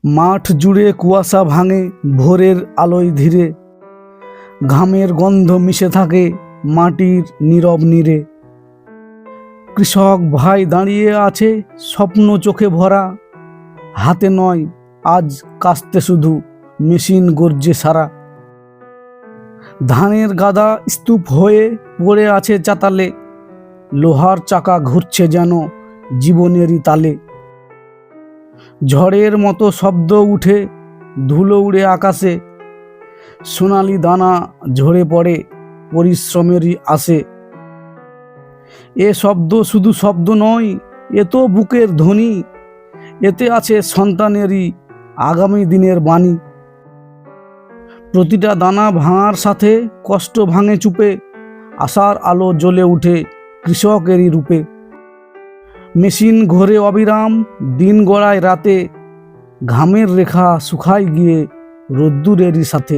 মাঠ জুড়ে কুয়াশা ভাঙে ভোরের আলোয় ধীরে, ঘামের গন্ধ মিশে থাকে মাটির নীরব নীরে। কৃষক ভাই দাঁড়িয়ে আছে স্বপ্ন চোখে ভরা, হাতে নয় আজ কাস্তে শুধু মেশিন গর্জে সারা। ধানের গাদা স্তূপ হয়ে পড়ে আছে চাতালে, লোহার চাকা ঘুরছে যেন জীবনেরই তালে। ঝড়ের মতো শব্দ উঠে ধুলো উড়ে আকাশে, সোনালি দানা ঝরে পড়ে পরিশ্রমেরই আসে। এ শব্দ শুধু শব্দ নয়, এ তো বুকের ধ্বনি, এতে আছে সন্তানেরই আগামী দিনের বাণী। প্রতিটা দানা ভাঙার সাথে কষ্ট ভাঙে চুপে, আশার আলো জ্বলে উঠে কৃষকেরই রূপে। মেশিন ঘোরে অবিরাম দিন গড়ায় রাতে, ঘামের রেখা শুকায় গিয়ে রোদ্দুরেরই সাথে।